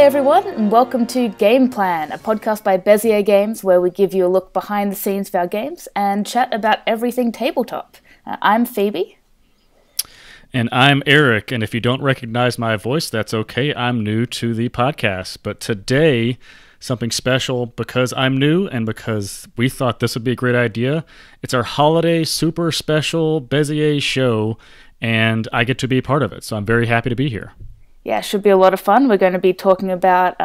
everyone, and welcome to Game Plan, a podcast by Bezier Games where we give you a look behind the scenes of our games and chat about everything tabletop. I'm Phoebe. And I'm Eric, and if you don't recognize my voice, that's okay. I'm new to the podcast. But today, something special because I'm new and because we thought this would be a great idea. It's our holiday super special Bezier show, and I get to be a part of it, so I'm very happy to be here. Yeah, it should be a lot of fun. We're going to be talking about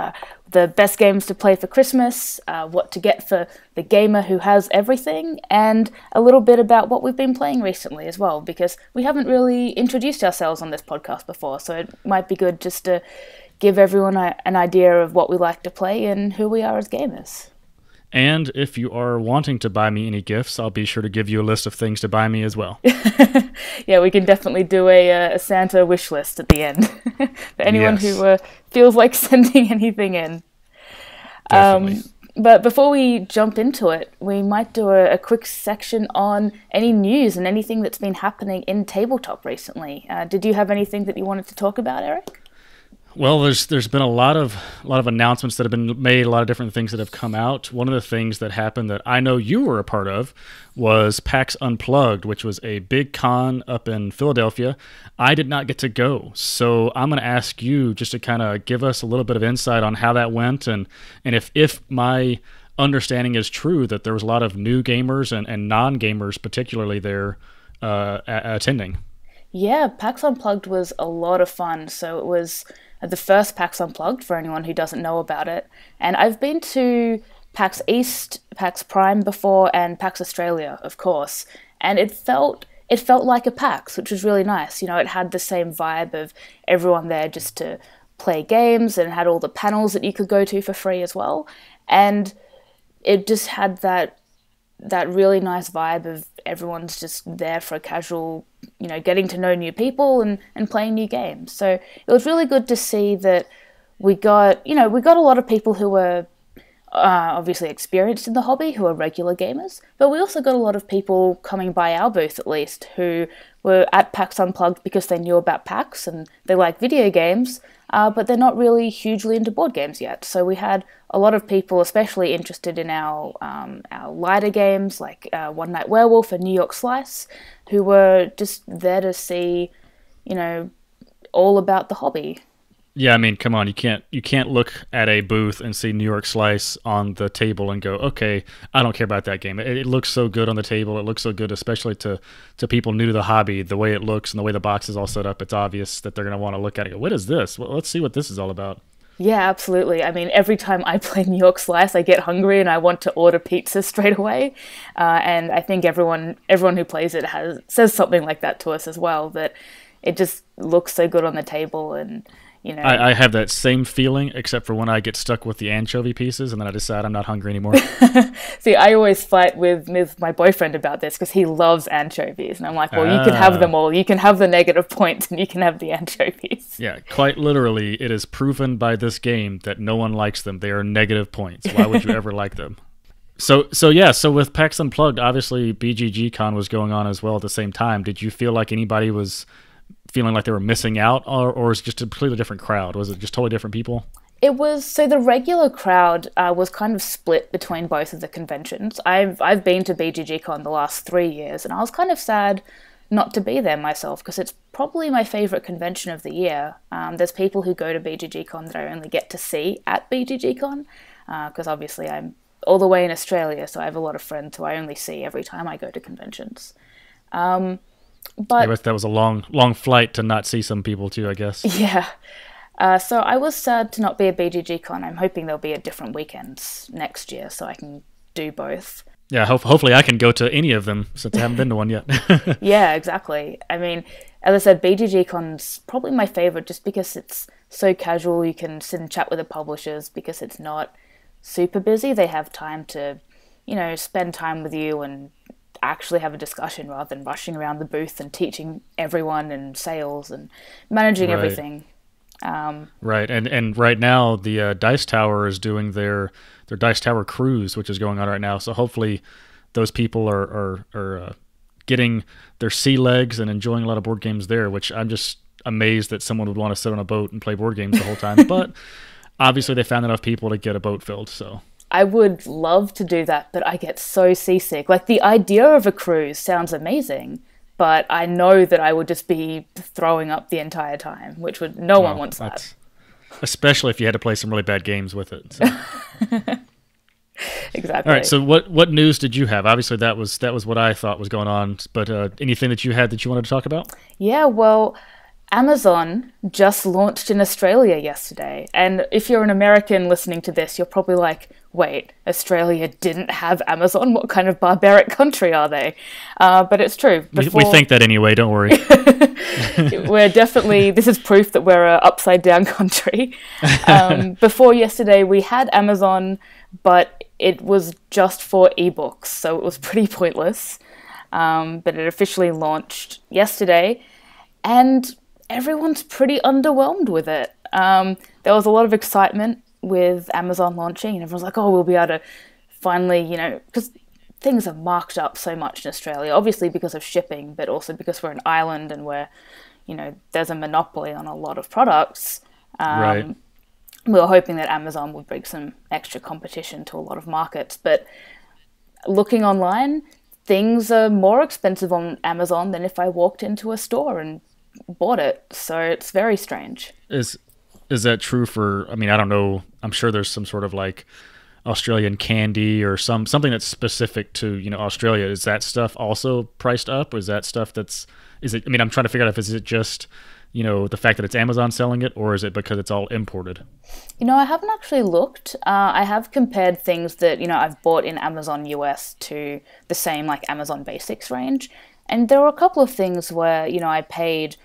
the best games to play for Christmas, what to get for the gamer who has everything, and a little bit about what we've been playing recently as well, because we haven't really introduced ourselves on this podcast before, so it might be good just to give everyone an idea of what we like to play and who we are as gamers. And if you are wanting to buy me any gifts, I'll be sure to give you a list of things to buy me as well. Yeah, we can definitely do a Santa wish list at the end for anyone who feels like sending anything in. Definitely. But before we jump into it, we might do a quick section on any news and anything that's been happening in tabletop recently. Did you have anything that you wanted to talk about, Eric? Well, there's been a lot of announcements that have been made, a lot of different things that have come out. One of the things that happened that I know you were a part of was Pax Unplugged, which was a big con up in Philadelphia. I did not get to go, so I'm going to ask you just to kind of give us a little bit of insight on how that went, and if my understanding is true that there was a lot of new gamers and non-gamers particularly there attending. Yeah, PAX Unplugged was a lot of fun. So it was the first PAX Unplugged for anyone who doesn't know about it. And I've been to PAX East, PAX Prime before, and PAX Australia, of course. And it felt like a PAX, which was really nice. You know, it had the same vibe of everyone there just to play games, and it had all the panels that you could go to for free as well. And it just had that really nice vibe of everyone's just there for a casual, you know, getting to know new people and playing new games. So it was really good to see that we got a lot of people who were obviously experienced in the hobby, who are regular gamers, but we also got a lot of people coming by our booth at least who were at PAX Unplugged because they knew about PAX and they like video games, but they're not really hugely into board games yet. So we had a lot of people especially interested in our lighter games like One Night Werewolf and New York Slice, who were just there to see, you know, all about the hobby. Yeah, I mean, come on, you can't look at a booth and see New York Slice on the table and go, okay, I don't care about that game. It looks so good on the table. It looks so good, especially to people new to the hobby. The way it looks and the way the box is all set up, it's obvious that they're going to want to look at it and go, what is this? Well, let's see what this is all about. Yeah, absolutely. I mean, every time I play New York Slice, I get hungry and I want to order pizza straight away. And I think everyone who plays it says something like that to us as well, that it just looks so good on the table. And you know, I have that same feeling, except for when I get stuck with the anchovy pieces and then I decide I'm not hungry anymore. See, I always fight with my boyfriend about this because he loves anchovies. And I'm like, well, you can have them all. You can have the negative points and you can have the anchovies. Yeah, quite literally, it is proven by this game that no one likes them. They are negative points. Why would you ever like them? So with PAX Unplugged, obviously BGG Con was going on as well at the same time. Did you feel like anybody was feeling like they were missing out, or was it just a completely different crowd? Was it just totally different people? It was, so the regular crowd was kind of split between both of the conventions. I've been to BGGCon the last 3 years, and I was kind of sad not to be there myself, because it's probably my favourite convention of the year. There's people who go to BGGCon that I only get to see at BGGCon, because obviously I'm all the way in Australia, so I have a lot of friends who I only see every time I go to conventions. But that was a long flight to not see some people too, I guess. Yeah. So I was sad to not be at BGGCon. I'm hoping there'll be at different weekends next year so I can do both. Yeah, hopefully I can go to any of them since I haven't been to one yet. Yeah, exactly. I mean, as I said, BGGCon's probably my favorite just because it's so casual. You can sit and chat with the publishers because it's not super busy. They have time to, you know, spend time with you and actually have a discussion rather than rushing around the booth and teaching everyone and sales and managing everything. Right, and right now the Dice Tower is doing their Dice Tower cruise, which is going on right now. So hopefully those people are getting their sea legs and enjoying a lot of board games there, which I'm just amazed that someone would want to sit on a boat and play board games the whole time. But obviously they found enough people to get a boat filled. So I would love to do that, but I get so seasick. Like, the idea of a cruise sounds amazing, but I know that I would just be throwing up the entire time, which no one wants that. Especially if you had to play some really bad games with it. So. Exactly. All right. So what news did you have? Obviously, that was what I thought was going on. But anything that you had that you wanted to talk about? Yeah. Well, Amazon just launched in Australia yesterday, and if you're an American listening to this, you're probably like, "Wait, Australia didn't have Amazon? What kind of barbaric country are they?" But it's true. We think that anyway. Don't worry. This is proof that we're an upside down country. Before yesterday, we had Amazon, but it was just for ebooks, so it was pretty pointless. But it officially launched yesterday, and everyone's pretty underwhelmed with it. There was a lot of excitement with Amazon launching, and everyone's like, "Oh, we'll be able to finally," because things are marked up so much in Australia, obviously because of shipping, but also because we're an island and there's a monopoly on a lot of products. Right. We were hoping that Amazon would bring some extra competition to a lot of markets, but looking online, things are more expensive on Amazon than if I walked into a store and bought it. So it's very strange. Is that true for? I mean, I don't know. I'm sure there's some sort of like Australian candy or something that's specific to Australia. Is that stuff also priced up, or is that stuff is it? I mean, I'm trying to figure out if is it just the fact that it's Amazon selling it, or is it because it's all imported? I haven't actually looked. I have compared things that I've bought in Amazon US to the same like Amazon Basics range, and there were a couple of things where I paid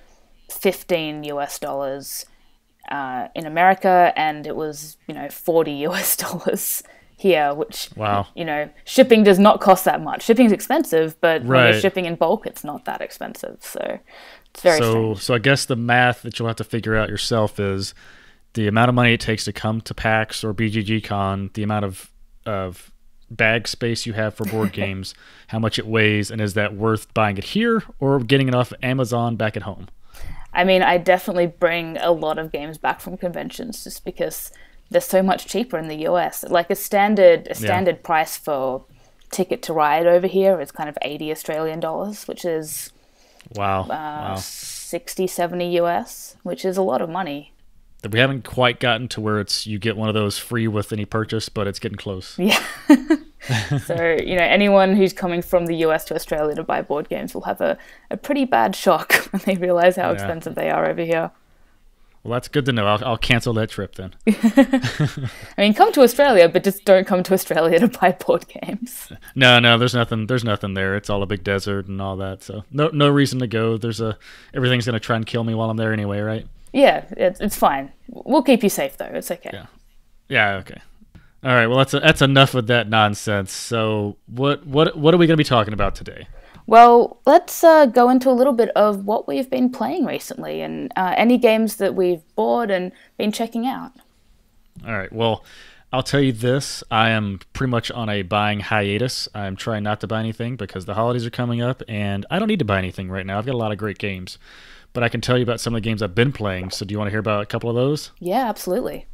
$15 US in America, and it was $40 US here, which wow, shipping does not cost that much. Shipping's expensive, but right. when you're shipping in bulk, it's not that expensive. So it's very strange. So I guess the math that you'll have to figure out yourself is the amount of money it takes to come to PAX or BGG Con, the amount of bag space you have for board games, how much it weighs, and is that worth buying it here or getting it off Amazon back at home? I mean, I definitely bring a lot of games back from conventions just because they're so much cheaper in the US. Like a standard price for Ticket to Ride over here is kind of $80 Australian, which is wow. 60, 70 US, which is a lot of money. We haven't quite gotten to where you get one of those free with any purchase, but it's getting close. Yeah. So, anyone who's coming from the US to Australia to buy board games will have a pretty bad shock when they realize how expensive they are over here. Well, that's good to know. I'll cancel that trip then. I mean, come to Australia, but just don't come to Australia to buy board games. No, there's nothing there. It's all a big desert and all that. So no reason to go. Everything's going to try and kill me while I'm there anyway, right? Yeah, it's fine. We'll keep you safe though. It's okay. Yeah, okay. All right, well that's enough of that nonsense. So what are we going to be talking about today? Well, let's go into a little bit of what we've been playing recently and any games that we've bought and been checking out. All right, well, I'll tell you this. I am pretty much on a buying hiatus. I'm trying not to buy anything because the holidays are coming up, and I don't need to buy anything right now. I've got a lot of great games. But I can tell you about some of the games I've been playing, so do you want to hear about a couple of those? Yeah, absolutely.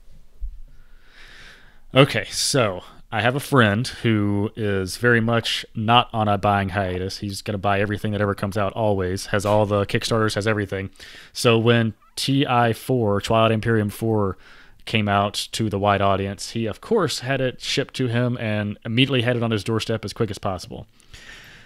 Okay, so I have a friend who is very much not on a buying hiatus. He's going to buy everything that ever comes out always, has all the Kickstarters, has everything. So when TI4, Twilight Imperium 4, came out to the wide audience, he, of course, had it shipped to him and immediately had it on his doorstep as quick as possible.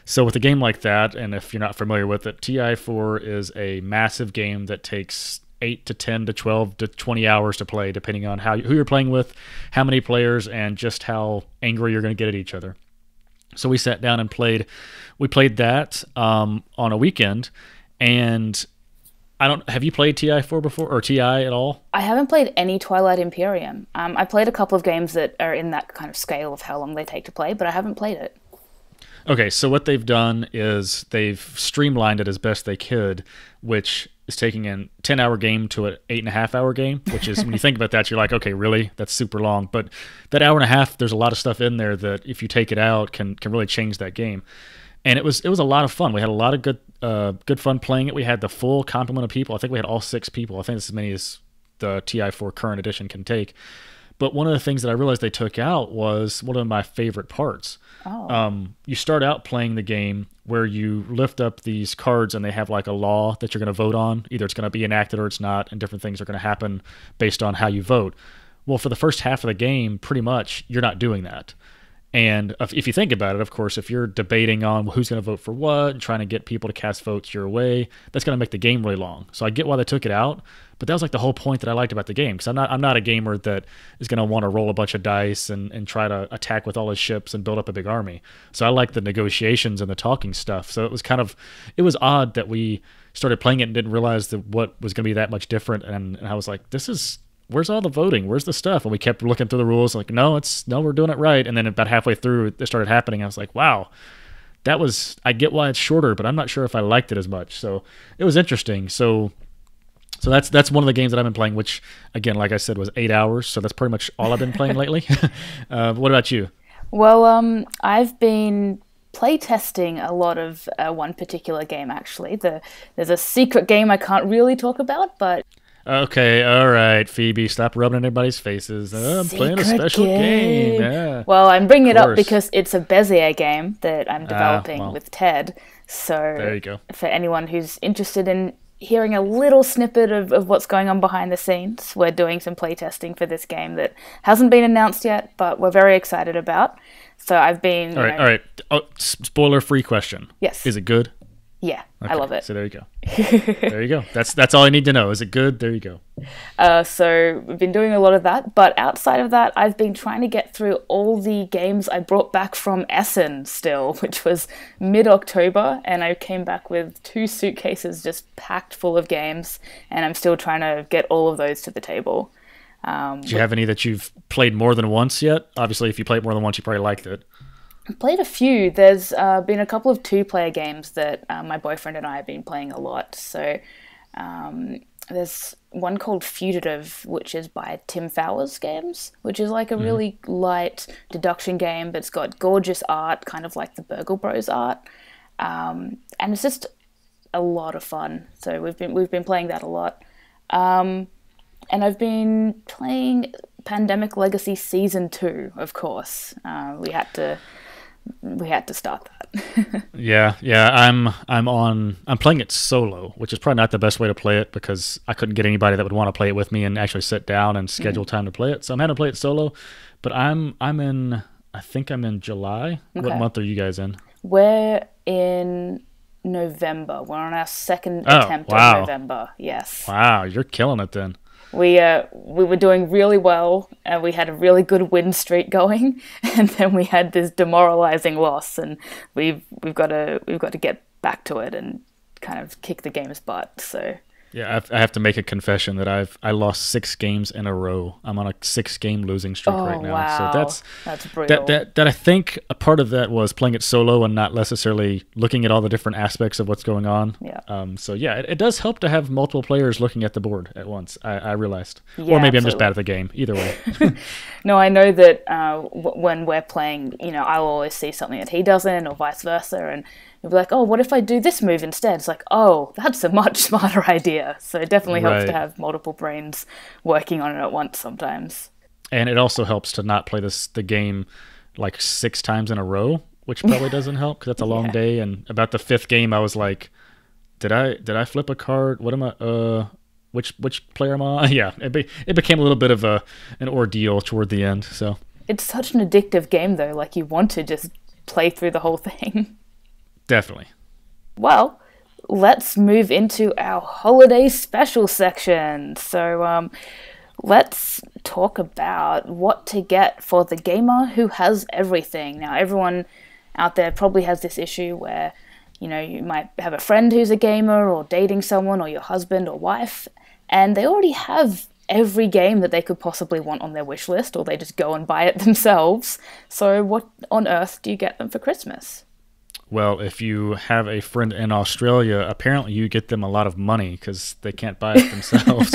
So with a game like that, and if you're not familiar with it, TI4 is a massive game that takes 8 to 10 to 12 to 20 hours to play, depending on who you're playing with, how many players, and just how angry you're going to get at each other. So we sat down and played. We played that on a weekend, and have you played TI4 before, or TI at all? I haven't played any Twilight Imperium. I played a couple of games that are in that kind of scale of how long they take to play, but I haven't played it. Okay, so what they've done is they've streamlined it as best they could, which is taking a 10-hour game to an 8.5-hour game, which is, when you think about that, you're like, okay, really? That's super long. But that hour and a half, there's a lot of stuff in there that if you take it out can really change that game. And it was a lot of fun. We had a lot of good fun playing it. We had the full complement of people. I think we had all 6 people. I think it's as many as the TI4 current edition can take. But one of the things that I realized they took out was one of my favorite parts. You start out playing the game where you lift up these cards and they have like a law that you're going to vote on. Either it's going to be enacted or it's not, and different things are going to happen based on how you vote. Well, for the first half of the game, pretty much you're not doing that. And if you think about it, of course, if you're debating on who's going to vote for what and trying to get people to cast votes your way, that's going to make the game really long. So I get why they took it out, but that was like the whole point that I liked about the game, because I'm not a gamer that is going to want to roll a bunch of dice and try to attack with all his ships and build up a big army. So I like the negotiations and the talking stuff. So it was odd that we started playing it and didn't realize that what was going to be that much different. And I was like, where's all the voting? Where's the stuff? And we kept looking through the rules, like, no, we're doing it right. And then about halfway through, it started happening. I was like, wow, I get why it's shorter, but I'm not sure if I liked it as much. So it was interesting. So that's one of the games that I've been playing, which, again, like I said, was 8 hours. So that's pretty much all I've been playing lately. What about you? Well, I've been playtesting a lot of one particular game, actually. There's a secret game I can't really talk about, but... Okay, all right, Phoebe, stop rubbing in everybody's faces. I'm playing a special game. Yeah. Well, I'm bringing it up because it's a Bezier game that I'm developing with Ted. So there you go. For anyone who's interested in hearing a little snippet of what's going on behind the scenes, we're doing some playtesting for this game that hasn't been announced yet, but we're very excited about. So I've been... All right. Oh, spoiler-free question. Yes. Is it good? Yeah, okay. I love it. So there you go. There you go. That's all I need to know. Is it good? There you go. So we've been doing a lot of that, but outside of that, I've been trying to get through all the games I brought back from Essen still, which was mid-October, and I came back with 2 suitcases just packed full of games, and I'm still trying to get all of those to the table. Do you have any that you've played more than once yet? Obviously, if you played more than once, you probably liked it. I've played a few. There's been a couple of 2-player games that my boyfriend and I have been playing a lot. So there's one called Fugitive, which is by Tim Fowers Games, which is like a really light deduction game, but it's got gorgeous art, kind of like the Burgle Bros art. And it's just a lot of fun. So we've been playing that a lot. And I've been playing Pandemic Legacy Season 2, of course. We had to start that. Yeah. I'm playing it solo, which is probably not the best way to play it because I couldn't get anybody that would want to play it with me and actually sit down and schedule time to play it. So I'm having to play it solo, but I think I'm in July. Okay. What month are you guys in? We're in November. We're on our second attempt of November. Yes. Wow, you're killing it then. We were doing really well, and we had a really good win streak going, and then we had this demoralizing loss, and we've got to get back to it and kind of kick the game's butt. So yeah, I have to make a confession that I lost 6 games in a row. I'm on a 6-game losing streak right now. Wow. So that's brutal. That I think a part of that was playing it solo and not necessarily looking at all the different aspects of what's going on. Yeah. So yeah, it does help to have multiple players looking at the board at once. I realized, yeah, or maybe absolutely. I'm just bad at the game. Either way. No, I know that when we're playing, I'll always see something that he doesn't, or vice versa, and you'll be like, oh, what if I do this move instead? It's like, oh, that's a much smarter idea. So it definitely helps to have multiple brains working on it at once sometimes. And it also helps to not play the game like 6 times in a row, which probably doesn't help because that's a long day. And about the 5th game, I was like, did I flip a card? What am I? Which player am I? Yeah, it became a little bit of an ordeal toward the end. So it's such an addictive game, though. Like, you want to just play through the whole thing. Definitely. Well, let's move into our holiday special section. So let's talk about what to get for the gamer who has everything. Now, everyone out there probably has this issue where, you might have a friend who's a gamer, or dating someone, or your husband or wife, and they already have every game that they could possibly want on their wish list, or they just go and buy it themselves. So what on earth do you get them for Christmas? Well, if you have a friend in Australia, apparently you get them a lot of money because they can't buy it themselves.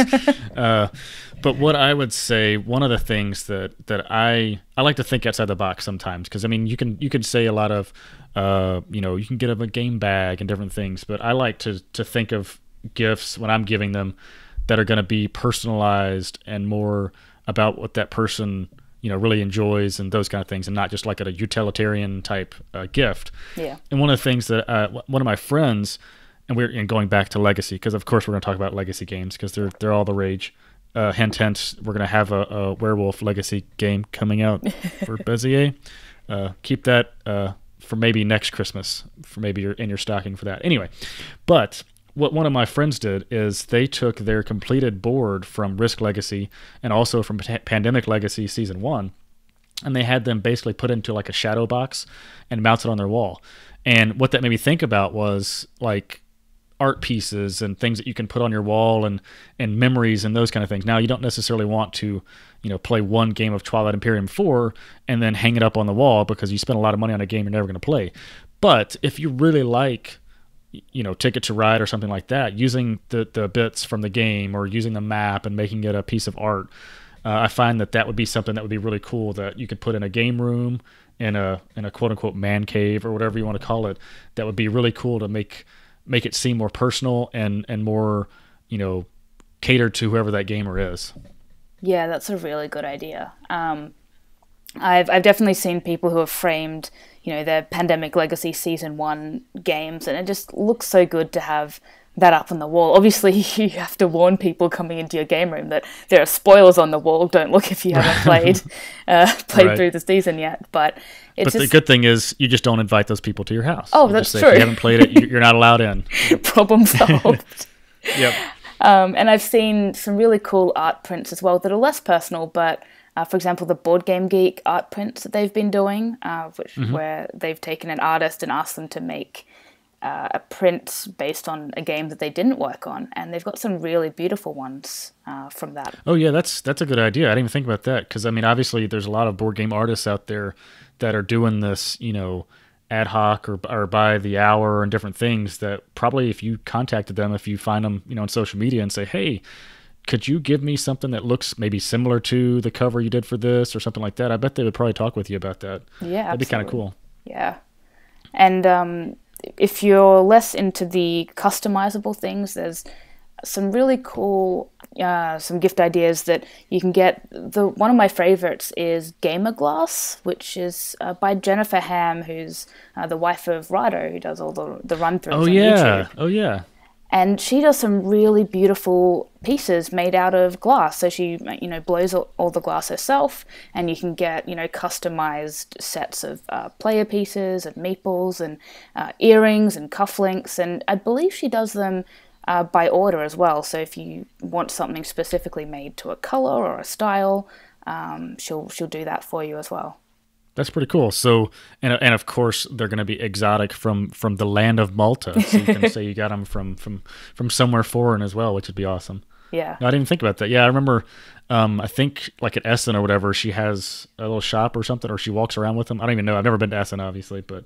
But what I would say, one of the things that I like to think outside the box sometimes, because I mean, you can say a lot of, you can get them a game bag and different things, but I like to think of gifts when I'm giving them that are going to be personalized and more about what that person really enjoys and those kind of things, and not just like a utilitarian type gift. Yeah. And one of the things that one of my friends, and going back to Legacy, because of course we're going to talk about Legacy games because they're all the rage. Hint, we're going to have a Werewolf Legacy game coming out for Bezier. Keep that for maybe next Christmas, for maybe you're in your stocking for that. Anyway, but what one of my friends did is they took their completed board from Risk Legacy and also from Pandemic Legacy Season 1, and they had them basically put into like a shadow box and mounted on their wall. And what that made me think about was like art pieces and things that you can put on your wall and memories and those kind of things. Now, you don't necessarily want to play one game of Twilight Imperium 4 and then hang it up on the wall because you spent a lot of money on a game you're never going to play. But if you really like Ticket to Ride or something like that, using the bits from the game or using the map and making it a piece of art, I find that would be something that would be really cool that you could put in a game room, in a quote unquote man cave or whatever you want to call it. That would be really cool to make it seem more personal and more catered to whoever that gamer is. Yeah, that's a really good idea. I've definitely seen people who have framed their Pandemic Legacy Season 1 games, and it just looks so good to have that up on the wall. Obviously, you have to warn people coming into your game room that there are spoilers on the wall. Don't look if you haven't played Right. through the season yet. But the good thing is you just don't invite those people to your house. Oh, You that's just say, true. If you haven't played it, you're not allowed in. Problem solved. Yep. And I've seen some really cool art prints as well that are less personal, but for example, the Board Game Geek art prints that they've been doing, where they've taken an artist and asked them to make a print based on a game that they didn't work on, and they've got some really beautiful ones from that. Oh yeah, that's a good idea. I didn't even think about that because obviously there's a lot of board game artists out there that are doing this, ad hoc or by the hour and different things. That probably if you contacted them, if you find them, on social media and say, hey, could you give me something that looks maybe similar to the cover you did for this or something like that? I bet they would probably talk with you about that. Yeah, that'd be kind of cool. Yeah, and if you're less into the customizable things, there's some really cool some gift ideas that you can get. One of my favorites is Gamer Glass, which is by Jennifer Ham, who's the wife of Rado, who does all the run-throughs on YouTube. Oh yeah. And she does some really beautiful pieces made out of glass. So she, blows all the glass herself, and you can get, customized sets of player pieces and meeples and earrings and cufflinks. And I believe she does them by order as well. So if you want something specifically made to a color or a style, she'll do that for you as well. That's pretty cool. So, and of course, they're going to be exotic from the land of Malta. So you can say you got them from somewhere foreign as well, which would be awesome. Yeah. No, I didn't even think about that. Yeah, I remember, I think like at Essen or whatever, she has a little shop or something, or she walks around with them. I don't even know. I've never been to Essen, obviously, but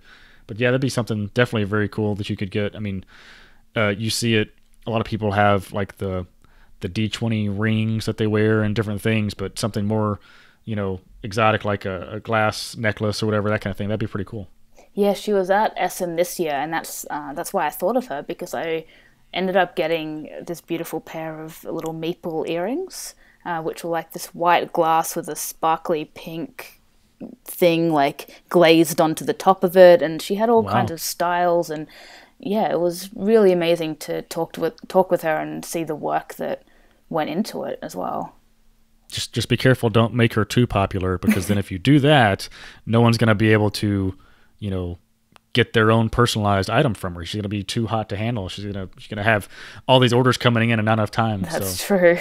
yeah, that'd be something definitely very cool that you could get. I mean, you see it. A lot of people have like the D20 rings that they wear and different things, but something more, exotic, like a glass necklace or whatever, that kind of thing. That'd be pretty cool. Yeah, she was at Essen this year, and that's why I thought of her, because I ended up getting this beautiful pair of little maple earrings, which were like this white glass with a sparkly pink thing like glazed onto the top of it, and she had all kinds of styles, and yeah, it was really amazing to talk with her and see the work that went into it as well. Just be careful. Don't make her too popular, because then if you do that, no one's going to be able to, get their own personalized item from her. She's going to be too hot to handle. She's going to have all these orders coming in and not enough time. That's true.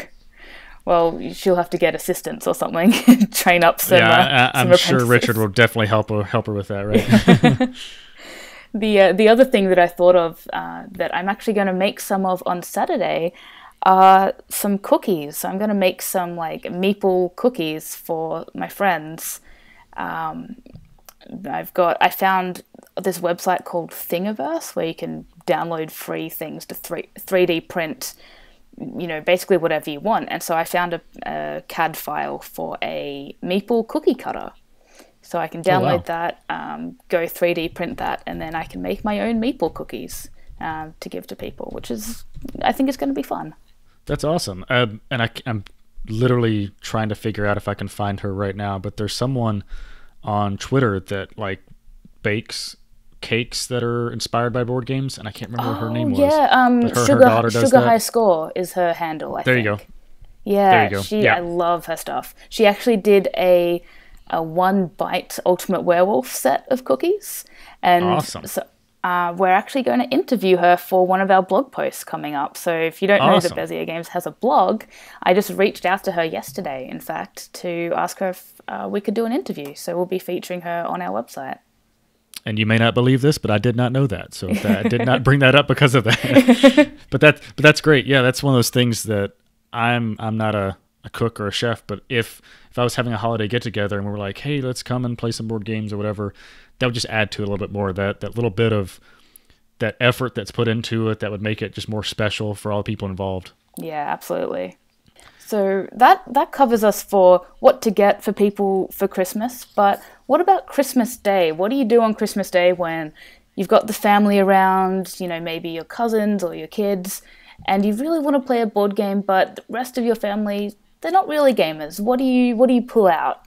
Well, she'll have to get assistants or something, train up some. Yeah, I'm sure Richard will definitely help her with that, right? The other thing that I thought of that I'm actually going to make some of on Saturday are some cookies. So I'm going to make some like meeple cookies for my friends. I found this website called Thingiverse where you can download free things to 3D print, basically whatever you want. And so I found a CAD file for a meeple cookie cutter. So I can download that, go 3D print that, and then I can make my own meeple cookies to give to people, which is, I think it's going to be fun. That's awesome. I'm literally trying to figure out if I can find her right now. But there's someone on Twitter that like bakes cakes that are inspired by board games, and I can't remember what her name was. Yeah, But her Sugar daughter does Sugar that. High Score is her handle, I There you think. go. There you Yeah, go. I Yeah. love her stuff. She actually did a one bite Ultimate Werewolf set of cookies, and Awesome. so we're actually going to interview her for one of our blog posts coming up. So if you don't know that Awesome. Bezier Games has a blog, I just reached out to her yesterday, in fact, to ask her if we could do an interview. So we'll be featuring her on our website. And you may not believe this, but I did not know that. So I did not bring that up because of that. But that's great. Yeah, that's one of those things that I'm not a cook or a chef, but if I was having a holiday get together and we were like, hey, let's come and play some board games or whatever, that would just add to it a little bit more. That little bit of that effort that's put into it that would make it just more special for all the people involved. Yeah, absolutely. So that covers us for what to get for people for Christmas. But what about Christmas Day? What do you do on Christmas Day when you've got the family around, maybe your cousins or your kids, and you really want to play a board game, but the rest of your family, they're not really gamers. What do you pull out?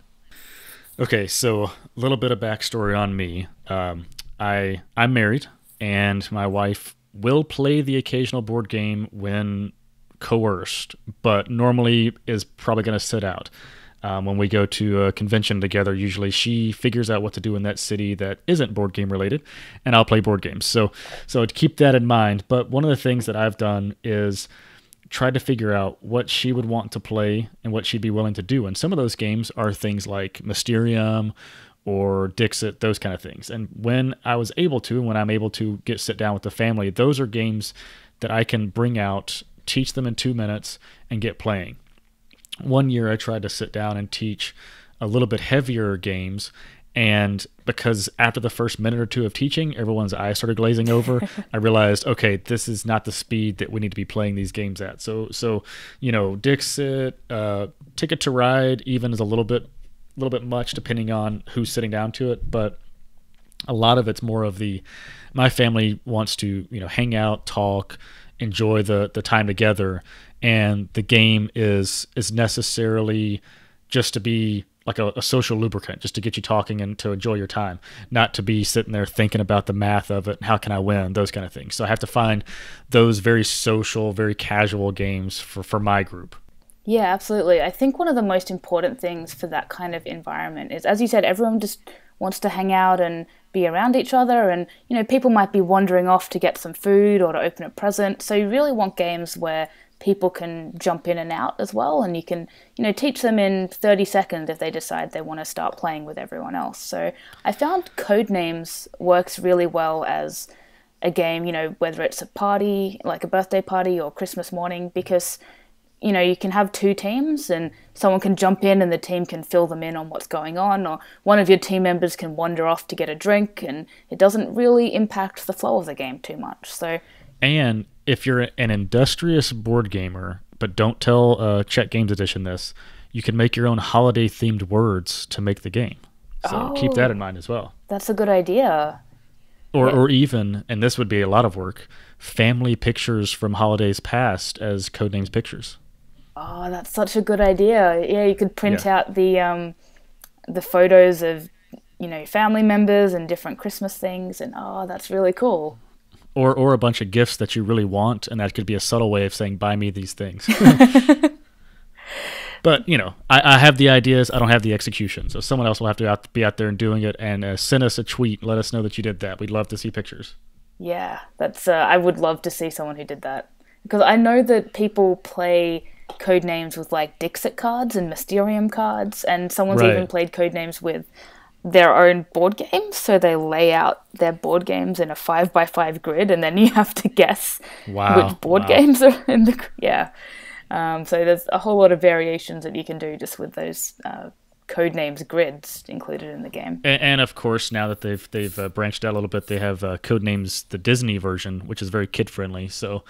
Okay, so a little bit of backstory on me. I'm married, and my wife will play the occasional board game when coerced, but normally is probably going to sit out. When we go to a convention together, usually she figures out what to do in that city that isn't board game related, and I'll play board games. So to keep that in mind. But one of the things that I've done is try to figure out what she would want to play and what she'd be willing to do. And some of those games are things like Mysterium or Dixit, those kind of things. And when I was able to, when I'm able to sit down with the family, those are games that I can bring out, teach them in 2 minutes, and get playing. One year I tried to sit down and teach a little bit heavier games, and because after the first minute or two of teaching, everyone's eyes started glazing over, I realized, okay, this is not the speed that we need to be playing these games at. So Dixit, Ticket to Ride even is a little bit much depending on who's sitting down to it, but a lot of it's more of my family wants to, hang out, talk, enjoy the time together, and the game is necessarily just to be like a social lubricant, just to get you talking and to enjoy your time, not to be sitting there thinking about the math of it and how can I win, those kind of things. So I have to find those very social, very casual games for my group. Yeah, absolutely. I think one of the most important things for that kind of environment is, as you said, everyone just wants to hang out and be around each other, and people might be wandering off to get some food or to open a present. So you really want games where people can jump in and out as well, and you can teach them in 30 seconds if they decide they want to start playing with everyone else. So I found Codenames works really well as a game, whether it's a party, like a birthday party or Christmas morning, because you can have two teams and someone can jump in and the team can fill them in on what's going on, or one of your team members can wander off to get a drink, and it doesn't really impact the flow of the game too much. So, and if you're an industrious board gamer, but don't tell Czech Games Edition this, you can make your own holiday-themed words to make the game. So keep that in mind as well. That's a good idea. Or even, and this would be a lot of work, family pictures from holidays past as Codenames pictures. Oh, that's such a good idea. Yeah, you could print out the photos of, family members and different Christmas things, and that's really cool. Or a bunch of gifts that you really want, and that could be a subtle way of saying, buy me these things. But, I have the ideas, I don't have the execution. So someone else will have to be out there and doing it, and send us a tweet, let us know that you did that. We'd love to see pictures. Yeah, that's I would love to see someone who did that. Because I know that people play Codenames with like Dixit cards and Mysterium cards, and someone's even played Codenames with their own board games, so they lay out their board games in a 5x5 grid, and then you have to guess which board games are in the so there's a whole lot of variations that you can do just with those Codenames grids included in the game. And of course, now that they've branched out a little bit, they have Codenames the Disney version, which is very kid friendly. So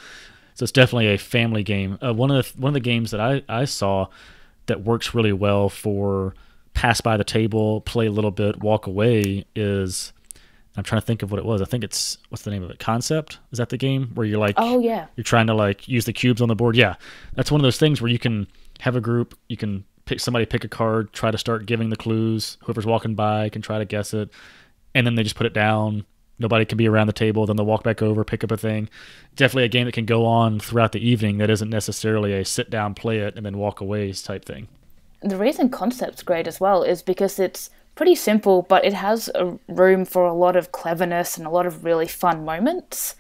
it's definitely a family game. One of the games that I saw that works really well for pass by the table, play a little bit, walk away is I'm trying to think of what it was. I think it's, what's the name of it? Concept? Is that the game where you're like, Oh yeah. you're trying to like use the cubes on the board? Yeah, that's one of those things where you can have a group, you can pick a card, try to start giving the clues. Whoever's walking by can try to guess it, and then they just put it down. Nobody can be around the table. Then they'll walk back over, pick up a thing. Definitely a game that can go on throughout the evening. That isn't necessarily a sit down, play it, and then walk away type thing. The reason Concept's great as well is because it's pretty simple, but it has a room for a lot of cleverness and a lot of really fun moments.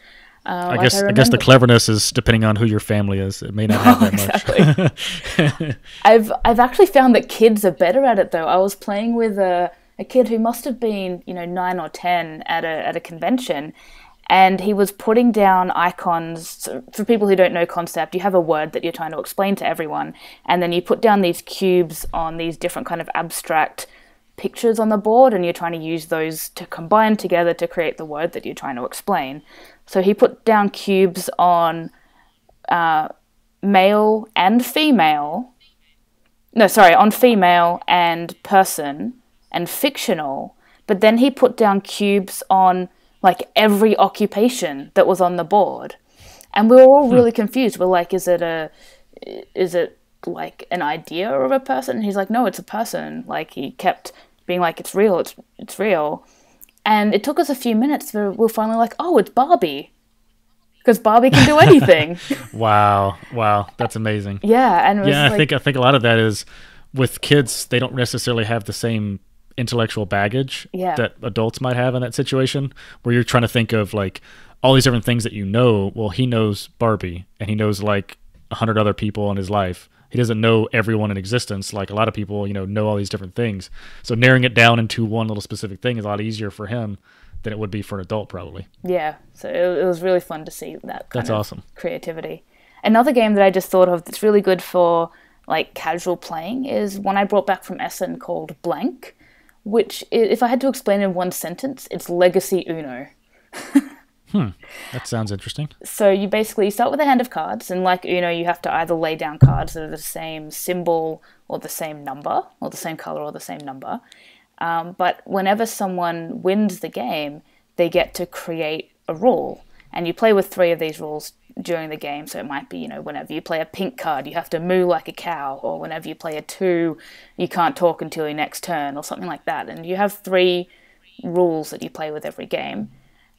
I guess the cleverness is depending on who your family is. It may not have that much. I've actually found that kids are better at it though. I was playing with a kid who must have been 9 or 10 at a convention, and he was putting down icons. So for people who don't know Concept, you have a word that you're trying to explain to everyone, and then you put down these cubes on these different kind of abstract pictures on the board, and you're trying to use those to combine together to create the word that you're trying to explain. So he put down cubes on male and female. No, sorry, on female and person and fictional. But then he put down cubes on like every occupation that was on the board. And we were all really confused. We're like, is it like an idea of a person? And he's like, no, it's a person. Like he kept being like, it's real, it's real. And it took us a few minutes. We're finally like, oh, it's Barbie. Because Barbie can do anything. Wow, that's amazing. Yeah, and I think a lot of that is with kids. They don't necessarily have the same intellectual baggage that adults might have in that situation, where you're trying to think of like all these different things that you know. Well, he knows Barbie, and he knows like 100 other people in his life. He doesn't know everyone in existence like a lot of people, know all these different things. So narrowing it down into one little specific thing is a lot easier for him than it would be for an adult, probably. Yeah, so it was really fun to see that kind of awesome creativity. Another game that I just thought of that's really good for like casual playing is one I brought back from Essen called Blank, which, if I had to explain in one sentence, it's Legacy Uno. That sounds interesting. So you basically start with a hand of cards, and like Uno, you have to either lay down cards that are the same symbol or the same number, or the same color or the same number. But whenever someone wins the game, they get to create a rule. And you play with 3 of these rules during the game. So it might be, whenever you play a pink card, you have to moo like a cow. Or whenever you play a 2, you can't talk until your next turn, or something like that. And you have 3 rules that you play with every game.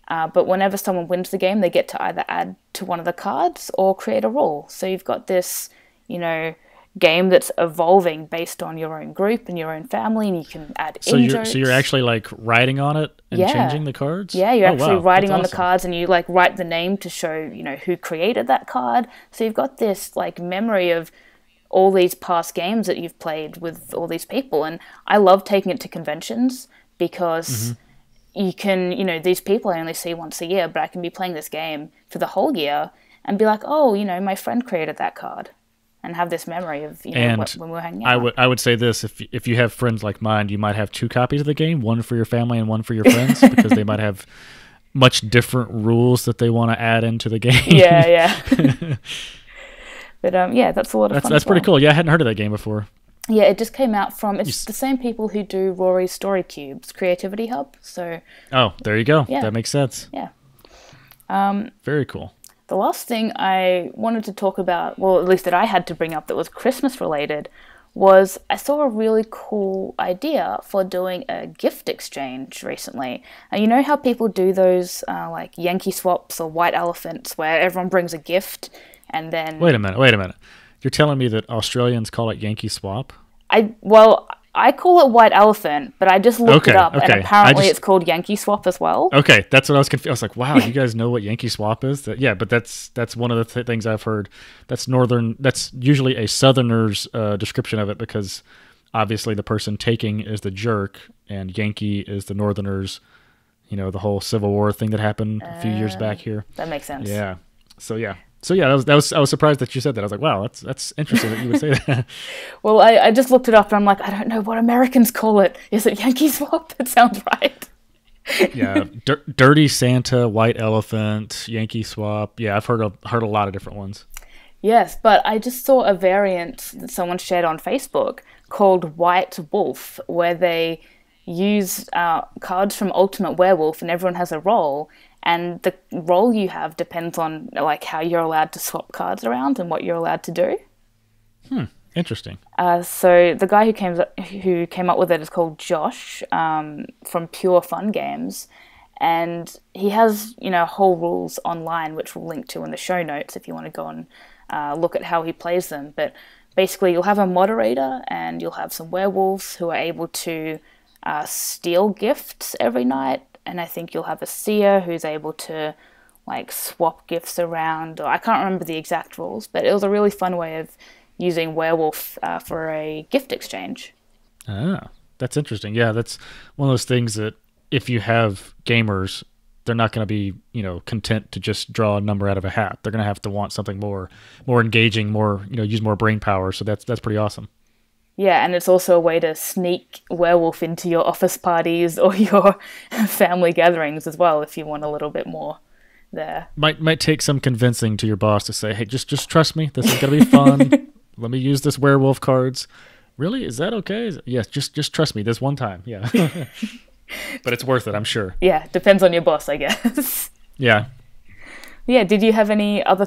But whenever someone wins the game, they get to either add to one of the cards or create a rule. So you've got this, game that's evolving based on your own group and your own family, and you can add in-jokes. So you're actually like writing on it and changing the cards? Yeah, you're actually writing on the cards, and you like write the name to show, who created that card. So you've got this like memory of all these past games that you've played with all these people. And I love taking it to conventions because you can, these people I only see once a year, but I can be playing this game for the whole year and be like, oh, my friend created that card. And have this memory of when we were hanging out. I would say this: if you have friends like mine, you might have 2 copies of the game, one for your family and one for your friends, because they might have much different rules that they want to add into the game. Yeah. But that's a lot of fun. That's pretty cool. Yeah, I hadn't heard of that game before. Yeah, it just came out from the same people who do Rory's Story Cubes Creativity Hub. So. Oh, there you go. Yeah. That makes sense. Yeah. Very cool. The last thing I wanted to talk about, well, at least that I had to bring up that was Christmas related, was I saw a really cool idea for doing a gift exchange recently. And you know how people do those like Yankee swaps or white elephants where everyone brings a gift and then... Wait a minute. You're telling me that Australians call it Yankee swap? I call it white elephant, but I just looked it up, and apparently it's called Yankee swap as well. Okay, that's what I was confused. I was like, wow, you guys know what Yankee swap is? But that's one of the things I've heard. That's usually a Southerner's description of it, because obviously the person taking is the jerk, and Yankee is the Northerners, the whole Civil War thing that happened a few years back here. That makes sense. Yeah. So I was surprised that you said that. I was like, wow, that's interesting that you would say that. Well, I just looked it up, and I'm like, I don't know what Americans call it. Is it Yankee swap? It sounds right. Yeah, Dirty Santa, White Elephant, Yankee swap. Yeah, I've heard a lot of different ones. Yes, but I just saw a variant that someone shared on Facebook called White Wolf, where they use cards from Ultimate Werewolf, and everyone has a role, and the role you have depends on like how you're allowed to swap cards around and what you're allowed to do. Interesting. So the guy who came up with it is called Josh, from Pure Fun Games, and he has whole rules online, which we'll link to in the show notes if you want to go and look at how he plays them. But basically, you'll have a moderator, and you'll have some werewolves who are able to steal gifts every night, and I think you'll have a seer who's able to like swap gifts around. Or I can't remember the exact rules, but it was a really fun way of using werewolf for a gift exchange. Ah, that's interesting. Yeah, that's one of those things that if you have gamers, they're not going to be, content to just draw a number out of a hat. They're going to have to want something more engaging, more, use more brain power. So that's pretty awesome. Yeah, and it's also a way to sneak werewolf into your office parties or your family gatherings as well, if you want a little bit more there. Might take some convincing to your boss to say, hey, just trust me. This is going to be fun. Let me use this werewolf cards. Really? Is that okay? Yes, just trust me this one time. Yeah. But it's worth it, I'm sure. Yeah, depends on your boss, I guess. Yeah. Yeah, did you have any other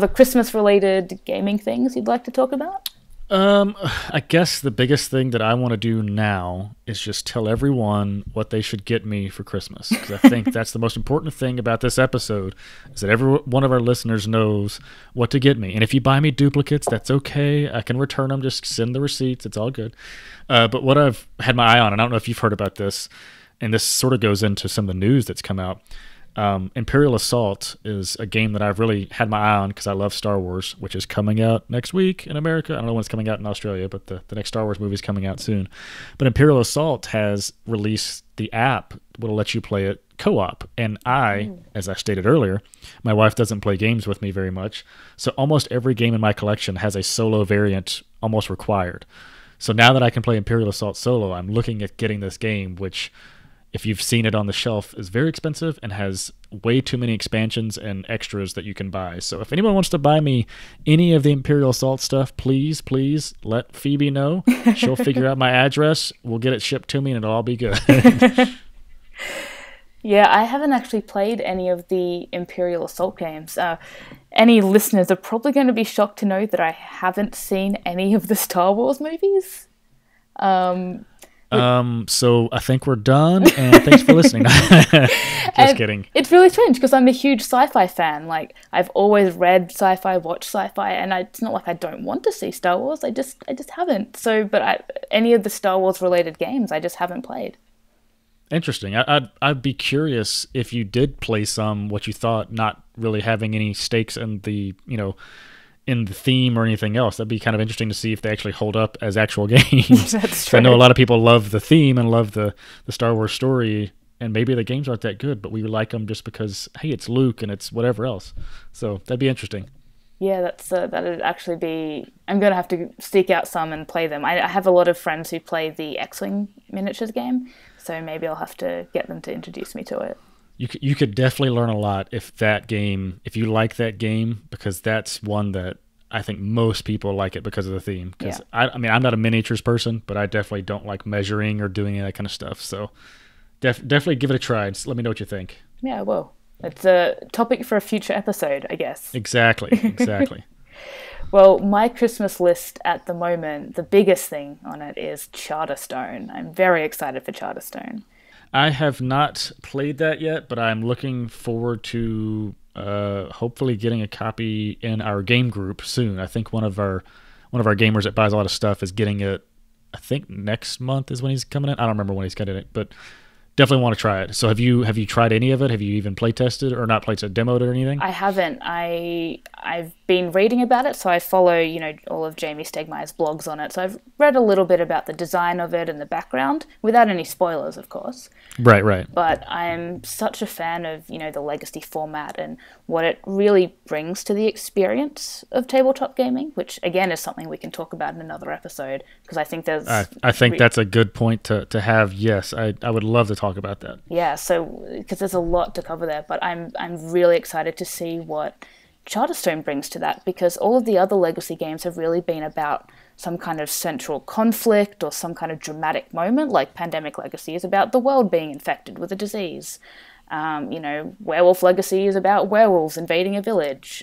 Christmas-related gaming things you'd like to talk about? I guess the biggest thing that I want to do now is just tell everyone what they should get me for Christmas. Because I think that's the most important thing about this episode, is that every one of our listeners knows what to get me. And if you buy me duplicates, that's okay. I can return them. Just send the receipts. It's all good. But what I've had my eye on, and I don't know if you've heard about this, and this sort of goes into some of the news that's come out. Imperial Assault is a game that I've really had my eye on because I love Star Wars, which is coming out next week in America. I don't know when it's coming out in Australia, but the next Star Wars movie is coming out soon. But Imperial Assault has released the app that will let you play it co-op. And as I stated earlier, my wife doesn't play games with me very much. So almost every game in my collection has a solo variant almost required. So now that I can play Imperial Assault solo, I'm looking at getting this game, which, if you've seen it on the shelf, is very expensive and has way too many expansions and extras that you can buy. So if anyone wants to buy me any of the Imperial Assault stuff, please let Phoebe know. She'll figure out my address. We'll get it shipped to me and it'll all be good. Yeah, I haven't actually played any of the Imperial Assault games. Any listeners are probably going to be shocked to know that I haven't seen any of the Star Wars movies. So I think we're done, and thanks for listening. Just kidding. It's really strange because I'm a huge sci-fi fan. Like, I've always read sci-fi, watched sci-fi, and it's not like I don't want to see Star Wars. I just haven't. So, but any of the Star Wars related games, I just haven't played. Interesting. I'd be curious if you did play some, what you thought, not really having any stakes in the in the theme or anything else. That'd be kind of interesting to see if they actually hold up as actual games. That's true. I know a lot of people love the theme and love the Star Wars story, and maybe the games aren't that good, but we like them just because, hey, it's Luke and it's whatever else. So that'd be interesting. Yeah, that'd actually be... I'm going to have to seek out some and play them. I have a lot of friends who play the X-Wing miniatures game, so maybe I'll have to get them to introduce me to it. You could definitely learn a lot if you like that game, because that's one that I think most people like it because of the theme. Because yeah. I mean, I'm not a miniatures person, but I definitely don't like measuring or doing that kind of stuff. So definitely give it a try. Just let me know what you think. Yeah, I will. It's a topic for a future episode, I guess. Exactly. Well, my Christmas list at the moment, the biggest thing on it is Charterstone. I'm very excited for Charterstone. I have not played that yet, but I'm looking forward to hopefully getting a copy in our game group soon. I think one of our gamers that buys a lot of stuff is getting it. I think next month is when he's coming in. I don't remember when he's getting it, but definitely want to try it. So have you tried any of it? Have you even play tested or not play tested, demoed it or anything? I haven't. I've been reading about it, so I follow, all of Jamie Stegmaier's blogs on it. So I've read a little bit about the design of it and the background, without any spoilers, of course. Right. But I'm such a fan of, the legacy format and what it really brings to the experience of tabletop gaming, which again is something we can talk about in another episode, because I think there's... I think that's a good point to have. Yes, I would love to talk about that. Yeah, so because there's a lot to cover there, but I'm really excited to see what Charterstone brings to that, because all of the other Legacy games have really been about some kind of central conflict or some kind of dramatic moment, like Pandemic Legacy is about the world being infected with a disease. Werewolf Legacy is about werewolves invading a village.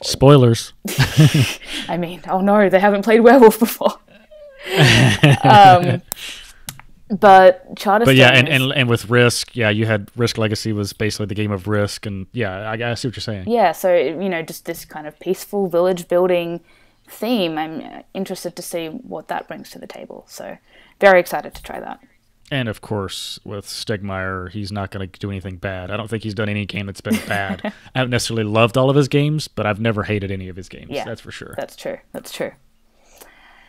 Spoilers. I mean, oh no, they haven't played Werewolf before. But Charterstone. But yeah, and with Risk, yeah, you had Risk Legacy was basically the game of Risk, and yeah, I see what you're saying. Yeah, so just this kind of peaceful village building theme. I'm interested to see what that brings to the table. So very excited to try that. And of course, with Stegmaier, he's not going to do anything bad. I don't think he's done any game that's been bad. I haven't necessarily loved all of his games, but I've never hated any of his games. Yeah, that's for sure. That's true.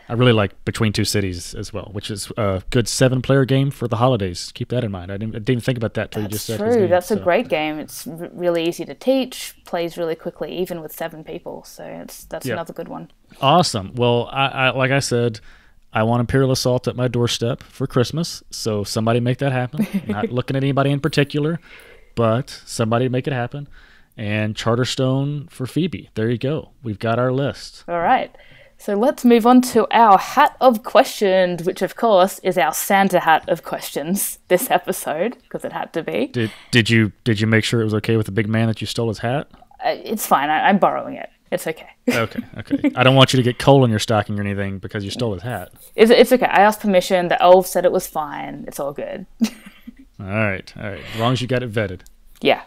I really like Between Two Cities as well, which is a good 7-player game for the holidays. Keep that in mind. I didn't even think about that till you just said his name. That's a great game. It's really easy to teach, plays really quickly, even with 7 people. So that's another good one. Awesome. Well, I like I said, I want Imperial Assault at my doorstep for Christmas, so somebody make that happen. Not looking at anybody in particular, but somebody make it happen. And Charterstone for Phoebe. There you go. We've got our list. All right. So let's move on to our hat of questions, which of course is our Santa hat of questions this episode, because it had to be. Did you make sure it was okay with the big man that you stole his hat? It's fine. I'm borrowing it. It's okay. Okay. I don't want you to get coal in your stocking or anything because you stole his hat. It's okay. I asked permission. The elves said it was fine. It's all good. All right. As long as you got it vetted. Yeah.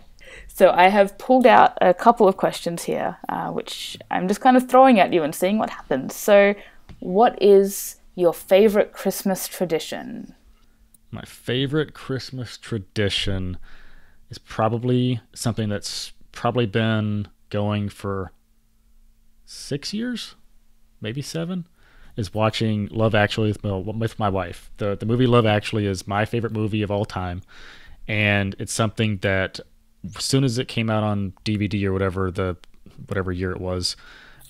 So I have pulled out a couple of questions here, which I'm just kind of throwing at you and seeing what happens. So what is your favorite Christmas tradition? My favorite Christmas tradition is probably something that's probably been going for 6 years, maybe 7, is watching Love Actually with my wife. The movie Love Actually is my favorite movie of all time, and it's something that as soon as it came out on DVD or whatever year it was,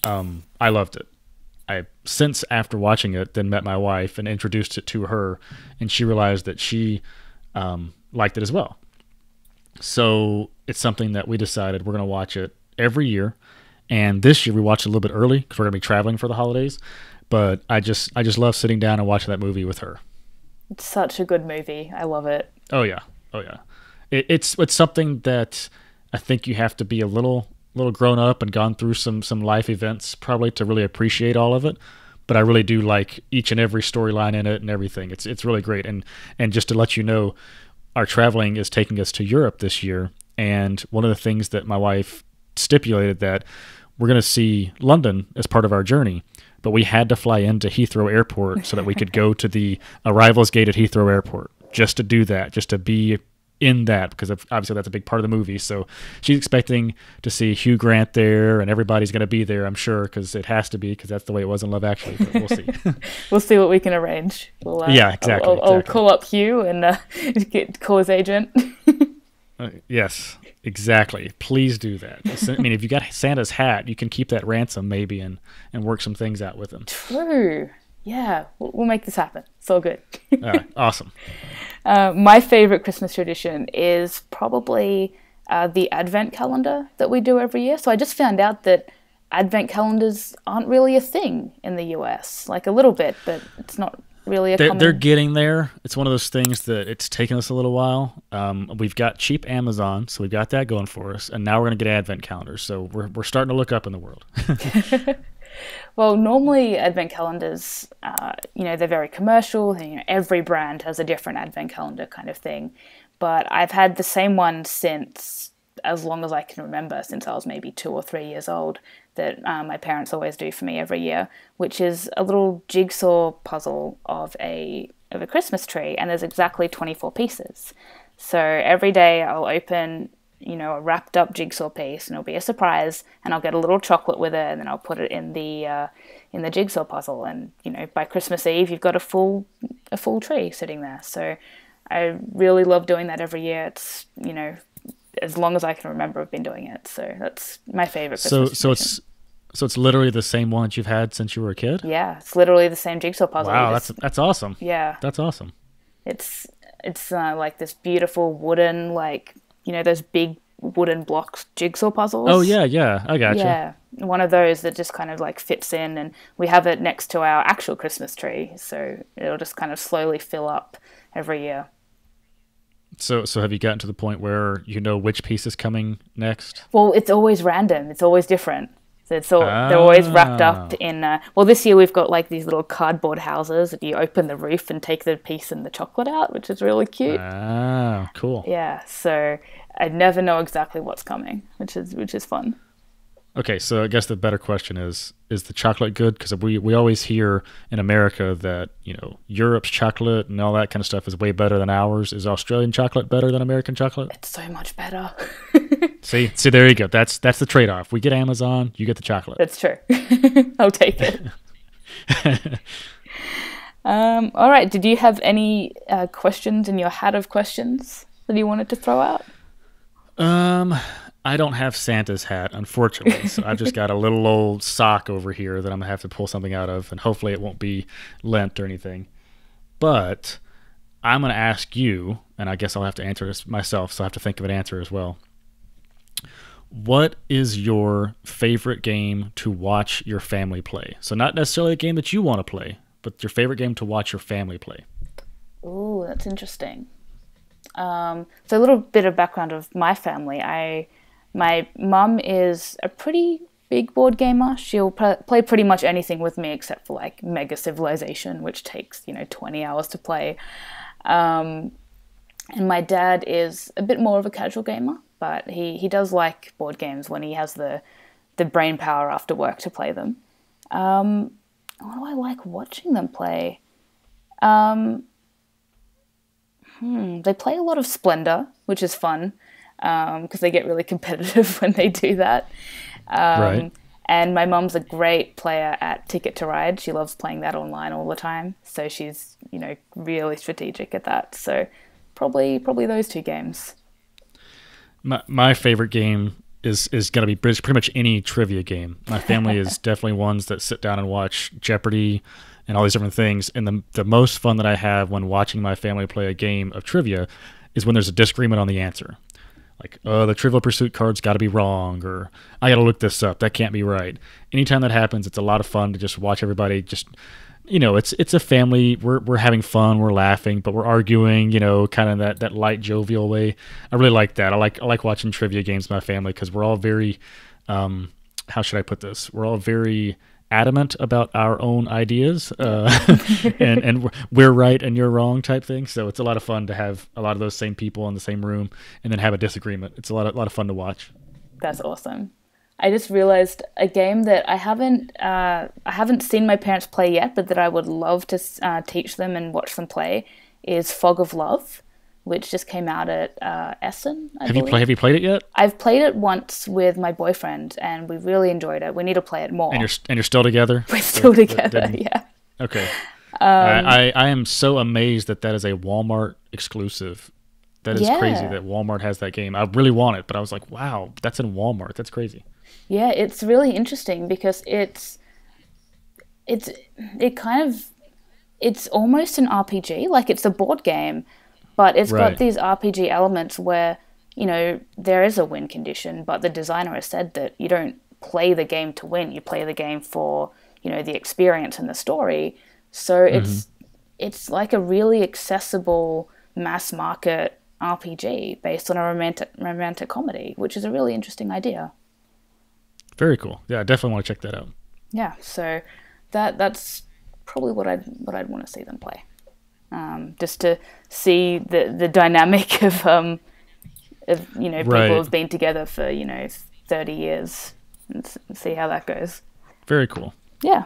I loved it. I since after watching it then met my wife and introduced it to her, and she realized that she liked it as well. So it's something that we decided we're going to watch it every year. And this year we watched it a little bit early because we're going to be traveling for the holidays. But I just love sitting down and watching that movie with her. It's such a good movie. I love it. Oh yeah. It's something that I think you have to be a little grown up and gone through some life events probably to really appreciate all of it. But I really do like each and every storyline in it and everything. It's really great. And just to let you know, our traveling is taking us to Europe this year. And one of the things that my wife stipulated that we're going to see London as part of our journey, but we had to fly into Heathrow Airport so that we could go to the arrivals gate at Heathrow Airport just to do that, just to be in that, because obviously that's a big part of the movie. So she's expecting to see Hugh Grant there, and everybody's going to be there, I'm sure, because it has to be, because that's the way it was in Love Actually. But we'll see. We'll see what we can arrange. Yeah, exactly. I'll call up Hugh and call his agent. Yes, exactly. Please do that. I mean, if you got Santa's hat, you can keep that ransom maybe and work some things out with him. True. Yeah, we'll make this happen. It's all good. All right, awesome. My favorite Christmas tradition is probably the Advent calendar that we do every year. So I just found out that Advent calendars aren't really a thing in the US. Like a little bit, but it's not really a common... They're getting there. It's one of those things that it's taken us a little while. We've got cheap Amazon, so we've got that going for us. And now we're going to get Advent calendars. So we're starting to look up in the world. Well, normally Advent calendars, they're very commercial. Every brand has a different Advent calendar kind of thing. But I've had the same one since as long as I can remember, since I was maybe 2 or 3 years old, that my parents always do for me every year, which is a little jigsaw puzzle of a Christmas tree, and there's exactly 24 pieces. So every day I'll open a wrapped up jigsaw piece, and it'll be a surprise, and I'll get a little chocolate with it, and then I'll put it in the jigsaw puzzle, and by Christmas Eve you've got a full tree sitting there. So I really love doing that every year. It's as long as I can remember, I've been doing it. So that's my favorite Christmas tradition. So it's literally the same one that you've had since you were a kid? Yeah, it's literally the same jigsaw puzzle. Wow, that's awesome. Yeah, that's awesome. It's like this beautiful wooden, those big wooden block jigsaw puzzles. Oh yeah, I gotcha. Yeah, one of those that just kind of like fits in, and we have it next to our actual Christmas tree, so it'll just kind of slowly fill up every year. So have you gotten to the point where you know which piece is coming next? Well, it's always random. It's always different. So they're always wrapped up in. Well, this year we've got like these little cardboard houses that you open the roof and take the piece and the chocolate out, which is really cute. Ah, cool. Yeah, so I never know exactly what's coming, which is fun. Okay, so I guess the better question is the chocolate good? Because we always hear in America that, you know, Europe's chocolate and all that kind of stuff is way better than ours. Is Australian chocolate better than American chocolate? It's so much better. See, there you go. That's the trade-off. We get Amazon, you get the chocolate. That's true. I'll take it. All right. Did you have any questions in your hat of questions that you wanted to throw out? I don't have Santa's hat, unfortunately. So I've just got a little old sock over here that I'm gonna have to pull something out of, and hopefully it won't be lent or anything. But I'm gonna ask you, and I guess I'll have to answer this myself, so I have to think of an answer as well. What is your favorite game to watch your family play? So not necessarily a game that you want to play, but your favorite game to watch your family play. Ooh, that's interesting. So a little bit of background of my family. My mum is a pretty big board gamer. She'll play pretty much anything with me except for like Mega Civilization, which takes 20 hours to play. And my dad is a bit more of a casual gamer, but he does like board games when he has the brain power after work to play them. What do I like watching them play? They play a lot of Splendor, which is fun, because they get really competitive when they do that. Right. And my mum's a great player at Ticket to Ride. She loves playing that online all the time. So she's, really strategic at that. So probably those two games. My favorite game is going to be pretty much any trivia game. My family is definitely ones that sit down and watch Jeopardy and all these different things. And the most fun that I have when watching my family play a game of trivia is when there's a disagreement on the answer. Like, the Trivial Pursuit card's got to be wrong, or I got to look this up. That can't be right. Anytime that happens, it's a lot of fun to just watch everybody just, it's a family. We're having fun. We're laughing, but we're arguing, kind of that light, jovial way. I really like that. I like watching trivia games with my family because we're all very, how should I put this? We're all very adamant about our own ideas, and we're right and you're wrong type thing. So it's a lot of fun to have a lot of those same people in the same room and then have a disagreement. It's a lot of fun to watch. That's awesome. I just realized a game that I haven't seen my parents play yet, but that I would love to teach them and watch them play is Fog of Love, which just came out at Essen. Have you played it yet? I've played it once with my boyfriend, and we really enjoyed it. We need to play it more. And you're still together? We're still together, yeah. Okay. I am so amazed that is a Walmart exclusive. That is crazy that Walmart has that game. I really want it, but I was like, wow, that's in Walmart. That's crazy. Yeah, it's really interesting because it's almost an RPG. Like, it's a board game, but it's got these RPG elements where, there is a win condition, but the designer has said that you don't play the game to win. You play the game for, the experience and the story. So it's like a really accessible mass market RPG based on a romantic comedy, which is a really interesting idea. Very cool. Yeah, I definitely want to check that out. Yeah, so that's probably what I'd want to see them play. Just to see the dynamic of people who've been together for 30 years and see how that goes. Very cool. Yeah.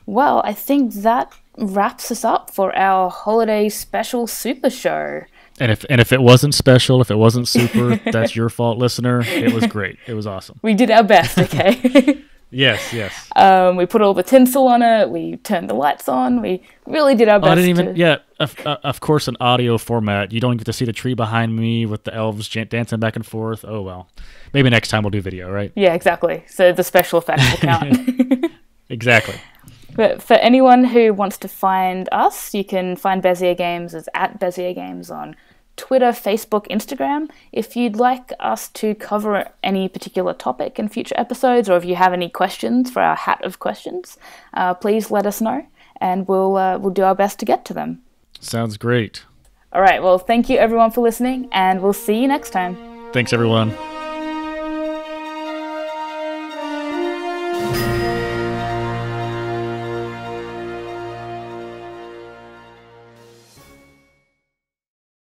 Well, I think that wraps us up for our holiday special super show. And if it wasn't special, if it wasn't super, that's your fault, listener. It was great. It was awesome. We did our best, okay? Yes. We put all the tinsel on it. We turned the lights on. We really did our best. Of course, an audio format. You don't get to see the tree behind me with the elves dancing back and forth. Oh, well. Maybe next time we'll do video, right? Yeah, exactly. So the special effects will count. Exactly. But for anyone who wants to find us, you can find Bezier Games as @Bezier Games on Twitter, Facebook, Instagram. If you'd like us to cover any particular topic in future episodes, or if you have any questions for our hat of questions, please let us know, and we'll do our best to get to them. Sounds great. All right, well, thank you everyone for listening, and we'll see you next time. Thanks, everyone.